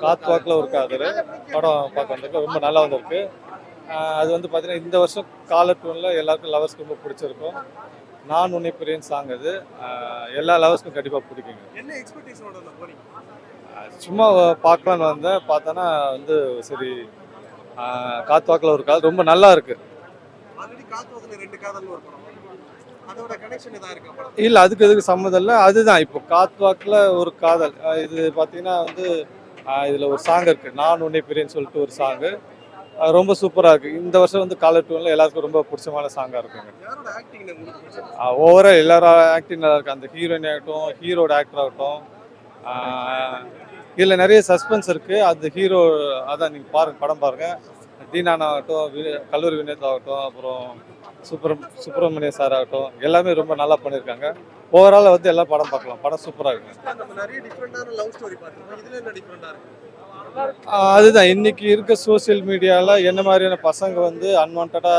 காத்துவாக்கில் ஒரு காதல் படம் பார்க்க வந்திருக்கு. ரொம்ப நல்லா வந்திருக்கு. அது வந்து பார்த்தீங்கன்னா இந்த வருஷம் காலர் டூனில் எல்லாருக்கும் லவர்ஸ்க்கு ரொம்ப பிடிச்சிருக்கும். நான் உன்னை பிரியன் சாங் அது எல்லா லவர்ஸ்க்கும் கண்டிப்பாக பிடிக்குங்க. என்ன எக்ஸ்பெக்டேஷனோட போறீங்க? சும்மா பார்க்கலான்னு வந்தேன். பார்த்தோன்னா வந்து சரி காத்துவாக்கில் ஒரு காதல் ரொம்ப நல்லா இருக்கு. ஆல்ரெடி காத்துவாக்குல 2 காதல்னு ஒரு படம். அதோட கனெக்ஷன் ஏதா இருக்கா படம்? இல்லை, அதுக்கு எதுக்கு சம்மந்தம் இல்லை. அதுதான் இப்போ காத்துவாக்கில் ஒரு காதல். இது பார்த்தீங்கன்னா வந்து இதில் ஒரு சாங் இருக்குது, நான் உன்னை பிரியன்னு சொல்லிட்டு ஒரு சாங்கு. ரொம்ப சூப்பராக இருக்குது. இந்த வருஷம் வந்து காலர் டூனில் எல்லாருக்கும் ரொம்ப பிடிச்சமான சாங்காக இருக்குங்க. யாரோட ஆக்டிங் உங்களுக்கு பிடிச்சது? ஓவரால் எல்லாரும் ஆக்டிங் நல்லா இருக்குது. அந்த ஹீரோயின் ஆகட்டும், ஹீரோட ஆக்டர் ஆகட்டும். இதில் நிறைய சஸ்பென்ஸ் இருக்குது. அது ஹீரோ அதான் நீங்கள் பாருங்கள், படம் பாருங்கள். தீனானா ஆகட்டும், கல்லூரி வினோத் ஆகட்டும், அப்புறம் சுப்பிரமணிய சார் ஆகட்டும், எல்லாமே ரொம்ப நல்லா பண்ணியிருக்காங்க. ஓவரால் வந்து எல்லாம் படம் பார்க்கலாம். படம் சூப்பராக இருக்குங்க. நம்ம நிறைய டிஃபரெண்டான லவ் ஸ்டோரி பார்த்துருக்கோம். இதுல என்ன டிஃபரெண்டா இருக்கு? அதுதான் இன்னைக்கு இருக்க சோசியல் மீடியாவில் என்ன மாதிரியான பசங்க வந்து அன்வான்டாக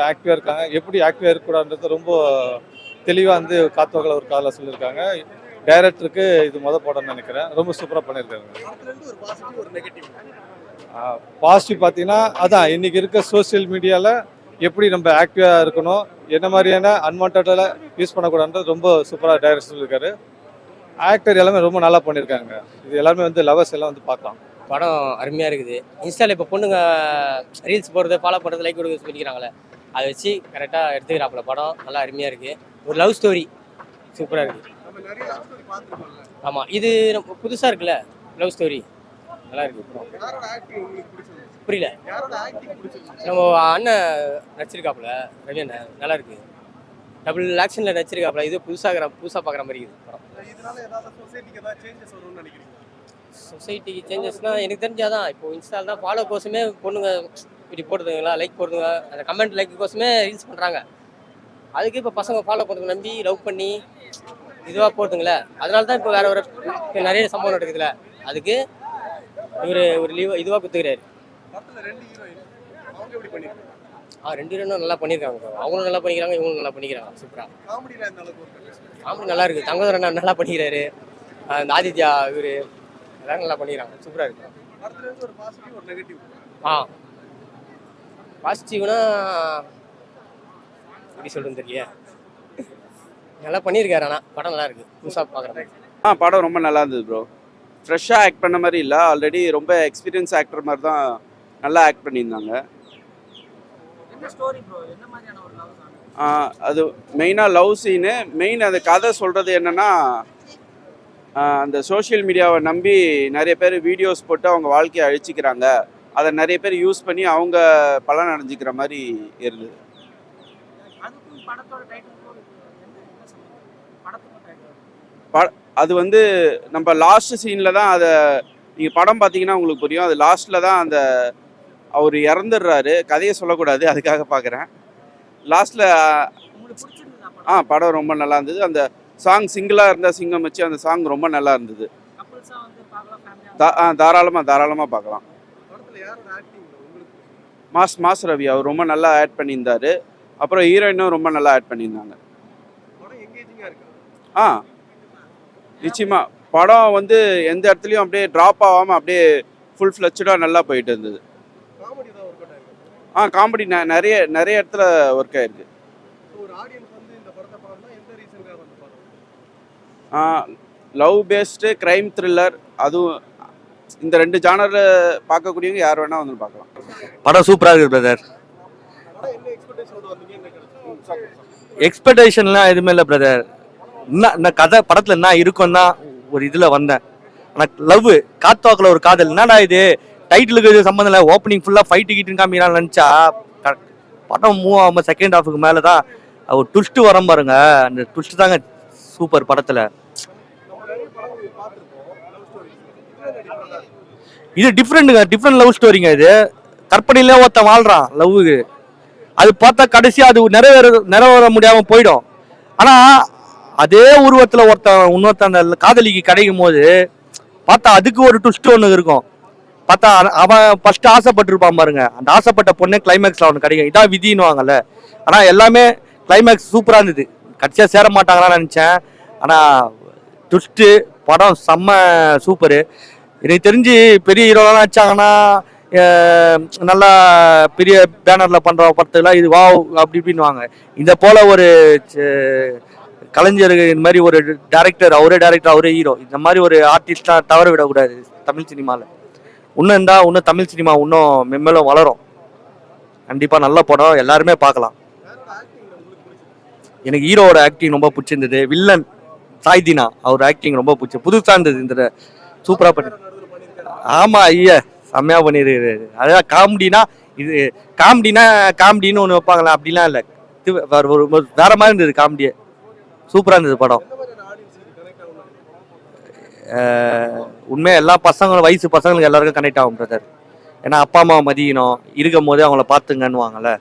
ஆக்டிவாக இருக்காங்க, எப்படி ஆக்டிவாக இருக்கக்கூடாதுன்றது ரொம்ப தெளிவாக வந்து காத்துவாக்கில் ஒரு காதில் சொல்லியிருக்காங்க. டைரக்டருக்கு இது படம்னு நினைக்கிறேன். ரொம்ப சூப்பராக பண்ணியிருக்காங்க. படத்துல இருந்து ஒரு பாசிட்டிவ் ஒரு நெகட்டிவ். பாசிட்டிவ் பார்த்தீங்கன்னா அதான் இன்னைக்கு இருக்க சோசியல் மீடியாவில் எப்படி நம்ம ஆக்டிவாக இருக்கணும், என்ன மாதிரியான அன்வான்டாக யூஸ் பண்ணக்கூடாதுன்றது ரொம்ப சூப்பராக டைரக்டர் சொல்லியிருக்காரு. ஆக்டர் எல்லாமே ரொம்ப நல்லா பண்ணியிருக்காங்க. இது எல்லாமே வந்து லவர்ஸ் எல்லாம் வந்து பார்க்கலாம். படம் அருமையாக இருக்குது. இன்ஸ்டாவில் இப்போ பொண்ணுங்க ரீல்ஸ் போடுறது, ஃபாலோ பண்ணுறது, லைக் கொடுக்க சொல்லிக்கிறாங்களே, அதை வச்சு கரெக்டாக எடுத்துக்கிறாப்புல. படம் நல்லா அருமையாக இருக்குது. ஒரு லவ் ஸ்டோரி சூப்பராக இருக்குது. நம்ம நிறைய லவ் ஸ்டோரி பார்த்துருக்கோம்ல. ஆமாம், இது நம்ம புதுசாக இருக்குல்ல லவ் ஸ்டோரி, நல்லா இருக்குது. யாரோட ஆக்டிங் உங்களுக்கு பிடிச்சது? புரியல. யாரோட ஆக்டிங் பிடிச்சது? நம்ம அண்ணன் நடிச்சிருக்காப்புல, ரவி அண்ணன், நல்லா இருக்குது. டபுள் ஆக்ஷனில் நடிச்சிருக்காப்புல. இது புதுசாக பார்க்குற மாதிரி இருக்குது படம். இதனால ஏதாவது சொசைட்டிக்கு ஏதாவது சேஞ்சஸ் வரும்னு நினைக்கிறீங்க? சொசைட்டிக்கு சேஞ்சஸ்னால் எனக்கு தெரிஞ்சாதான் இப்போ இன்ஸ்டால் தான் ஃபாலோ கோசமே பொண்ணுங்க இப்படி போடுறதுங்களா, லைக் போடுறதுங்க, அந்த கமெண்ட் லைக் கோசமே ரீல்ஸ் பண்ணுறாங்க. அதுக்கு இப்போ பசங்க ஃபாலோ பண்ணுறது நம்பி லவ் பண்ணி இதுவாக போடுதுங்களே, அதனால தான் இப்போ வேற ஒரு நிறைய சம்பவம் நடக்குதுல்ல. அதுக்கு இவர் ஒரு இதுவாக குத்துக்கிறாரு. படத்துல 2 ஹீரோயின் அவங்க எப்படி பண்ணிருக்காங்க? 2 ஹீரோனும் நல்லா பண்ணியிருக்காங்க. அவங்களும் நல்லா பண்ணிக்கிறாங்க, இவங்களும் நல்லா பண்ணிக்கிறாங்க. சூப்பராக காமெடியில இந்த அளவுக்கு ஒரு காமெடி நல்லா இருக்குது. தங்கதுரை நல்லா பண்ணிக்கிறாரு. அந்த ஆதித்யா இவர் எல்லாரும் நல்லா பண்ணிக்கிறாங்க. சூப்பராக இருக்கு. படத்துல இருந்து ஒரு பாசிட்டிவ் ஒரு நெகட்டிவ். பாசிட்டிவ்னா எப்படி சொல்கிறது தெரியல. நல்லா பண்ணியிருக்காரு. ஆனால் படம் நல்லா இருக்குது, புதுசாக பார்க்குற மாதிரி. படம் ரொம்ப நல்லா இருந்தது ப்ரோ. ஃப்ரெஷ்ஷாக ஆக்ட் பண்ண மாதிரி இல்லை, ஆல்ரெடி ரொம்ப எக்ஸ்பீரியன்ஸ் ஆக்டர் மாதிரி தான் நல்லா ஆக்ட் பண்ணியிருந்தாங்க. அது மெயினாக லவ் சீனு. மெயின் அந்த கதை சொல்கிறது என்னென்னா, அந்த சோஷியல் மீடியாவை நம்பி நிறைய பேர் வீடியோஸ் போட்டு அவங்க வாழ்க்கையை அழிச்சிக்கிறாங்க. அதை நிறைய பேர் யூஸ் பண்ணி அவங்க பலன் அடைஞ்சிக்கிற மாதிரி இருந்தது. அது வந்து நம்ம லாஸ்ட் சீனில் தான் அதை நீங்கள் படம் பார்த்தீங்கன்னா உங்களுக்கு புரியும். அது லாஸ்ட்டில் தான் அந்த அவர் இறந்துடுறாரு. கதையை சொல்லக்கூடாது, அதுக்காக பார்க்குறேன். லாஸ்ட்டில் படம் ரொம்ப நல்லா இருந்தது. அந்த சாங் சிங்கிளாக இருந்தால் சிங்கம் வச்சு அந்த சாங் ரொம்ப நல்லா இருந்தது. தாராளமாக பார்க்கலாம். மாஸ் ரவி அவர் ரொம்ப நல்லா ஆட் பண்ணியிருந்தார். அப்புறம் ஹீரோயினும் ரொம்ப நல்லா ஆட் பண்ணியிருந்தாங்க. நிச்சயமாக படம் வந்து எந்த இடத்துலையும் அப்படியே ட்ராப் ஆகாமல் அப்படியே ஃபுல் ஃப்ளெட்சடாக நல்லா போயிட்டு இருந்தது. காமெடி நிறைய இடத்துல ஒர்க் ஆயிருக்கு. லவ் பேஸ்டு கிரைம் த்ரில்லர், அதுவும் இந்த 2 ஜானர் பார்க்கக்கூடியவங்க யார் வேணா வந்து பார்க்கலாம். படம் சூப்பராக இருக்குது பிரதர். எக்ஸ்பெக்டேஷன்லாம் எதுவுமே இல்லை பிரதர். இந்த கதை படத்தில் என்ன இருக்கும் தான் ஒரு இதில் வந்தேன். ஆனால் லவ் காத்துவாக்கில் ஒரு காதல் என்னடா இது, டைட்டிலுக்கு இது சம்மந்தம் இல்லை, ஓப்பனிங் ஃபுல்லாக ஃபைட்டு கிட்டுன்னு காமிக்கிறான்னு நினச்சா படம் மூவ் ஆகாமல் செகண்ட் ஹாஃபுக்கு மேலே தான் ஒரு ட்விஸ்ட்டு வரும் பாருங்க. அந்த ட்விஸ்ட்டு தாங்க சூப்பர் படத்தில். இது டிஃப்ரெண்ட் லவ் ஸ்டோரிங்க. இது கற்பனையிலே ஒருத்தன் வாழ்றான் லவ்வுக்கு. அது பார்த்தா கடைசியாக அது நிறைவேற முடியாமல் போயிடும். ஆனால் அதே உருவத்தில் இன்னொருத்தன் அந்த காதலிக்கு கிடைக்கும் போது பார்த்தா அதுக்கு ஒரு ட்விஸ்ட் ஒன்று இருக்கும். பார்த்தா அவன் ஃபர்ஸ்ட் ஆசைப்பட்டிருப்பான் பாருங்க, அந்த ஆசைப்பட்ட பொண்ணே கிளைமேக்ஸில் அவனுக்கு கிடைக்கும். இதான் விதின்னுவாங்கல்ல. ஆனால் எல்லாமே கிளைமேக்ஸ் சூப்பராக இருந்தது. கடைசியாக சேர மாட்டாங்களான்னு நினச்சேன். ஆனால் ட்விஸ்ட்டு படம் செம்ம சூப்பரு. எனக்கு தெரிஞ்சு பெரிய ஹீரோலாம் வச்சாங்கன்னா நல்லா பெரிய பேனரில் பண்ணுற படத்துலாம் இது வாவ் அப்படி இப்படின்னுவாங்க. இந்த போல் ஒரு கலைஞர் இந்த மாதிரி ஒரு டேரக்டர், அவரே டேரக்டர் அவரே ஹீரோ, இந்த மாதிரி ஒரு ஆர்டிஸ்டாக தவற விடக்கூடாது தமிழ் சினிமாவில். இன்னும் தமிழ் சினிமா இன்னும் மென்மேலும் வளரும். கண்டிப்பாக நல்ல படம், எல்லாருமே பார்க்கலாம். எனக்கு ஹீரோவோட ஆக்டிங் ரொம்ப பிடிச்சிருந்தது. வில்லன் சாய்தினா அவர் ஆக்டிங் ரொம்ப பிடிச்சி, புதுசாக இருந்தது. இந்த சூப்பராக பண்ணி, ஆமாம் ஐயா செம்மையாக பண்ணிடுறாரு. அதான் காமெடினா, இது காமெடின்னு ஒன்று வைப்பாங்களா, அப்படிலாம் இல்லை. இது வேற மாதிரி இருந்தது காமெடியே. சூப்பராக இருந்தது படம். உண்மையாக எல்லா பசங்களும், வயசு பசங்களுக்கு எல்லாருக்கும் கனெக்ட் ஆகும் பிரதர். ஏன்னா அப்பா அம்மா மதியணும் இருக்கும் போதே அவங்கள பார்த்துங்கன்னுவாங்கல்ல,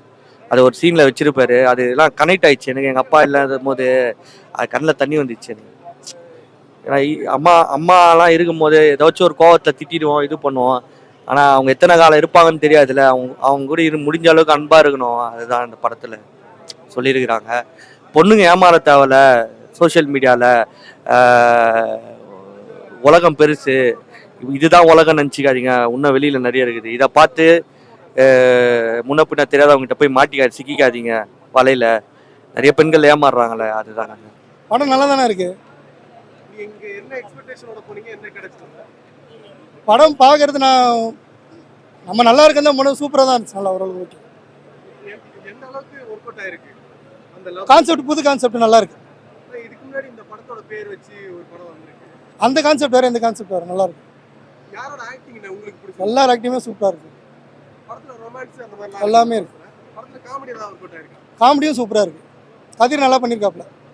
அது ஒரு சீனில் வச்சிருப்பாரு. அது எல்லாம் கனெக்ட் ஆயிடுச்சு எனக்கு. எங்கள் அப்பா இல்லாத போது அது கண்ணில் தண்ணி வந்துச்சு எனக்கு. ஏன்னா அம்மாலாம் இருக்கும் போது ஏதாச்சும் ஒரு கோவத்தில் திட்டிடுவோம், இது பண்ணுவோம். ஆனால் அவங்க எத்தனை காலம் இருப்பாங்கன்னு தெரியாதுல்ல. அவங்க கூட முடிஞ்ச அளவுக்கு அன்பாக இருக்கணும். அதுதான் இந்த படத்தில் சொல்லியிருக்கிறாங்க. பொண்ணுங்க ஏமாற தேவையில்ல. சோஷியல் மீடியாவில் உலகம் பெருசு, இதுதான் உலகம் நினச்சிக்காதீங்க. இன்னும் வெளியில் நிறைய இருக்குது. இதை பார்த்து முன்ன பின்ன தெரியாதவங்ககிட்ட போய் சிக்கிக்காதீங்க வலையில். நிறைய பெண்கள் ஏமாறுறாங்களே, அதுதான். படம் நல்லா தானே இருக்கு. நீங்க என்ன எக்ஸ்பெக்டேஷனோட போனீங்க, என்ன கிடைச்சது? படம் பார்க்கறது நம்ம நல்லா இருக்குன்னு தான் படம் சூப்பராக தான் இருந்துச்சு. நல்லா ஓரளவு ஓகே. எந்த அளவுக்கு ஒர்க் அவுட் ஆயிருக்கு அந்த கான்செப்ட், புது கான்செப்ட் நல்லா இருக்கு. இதுக்கு முன்னாடி இந்த படத்தோட பேர் வச்சு ஒரு படம் வந்திருக்கு. அந்த கான்செப்ட் வேற, இந்த கான்செப்ட் வேற, நல்லா இருக்கு. யாரோட ஆக்டிங் உங்களுக்கு பிடிச்சது? எல்லா ஆக்டிங்குமே சூப்பராக இருக்கு. படத்துல ரொமான்ஸ் அந்த மாதிரி எல்லாமே இருக்கு. படத்துல காமெடி ஏதாவது ஒர்க் அவுட் ஆயிருக்கு? காமெடியும் சூப்பராக இருக்கு. கதிர் நல்லா பண்ணியிருக்காப்ல.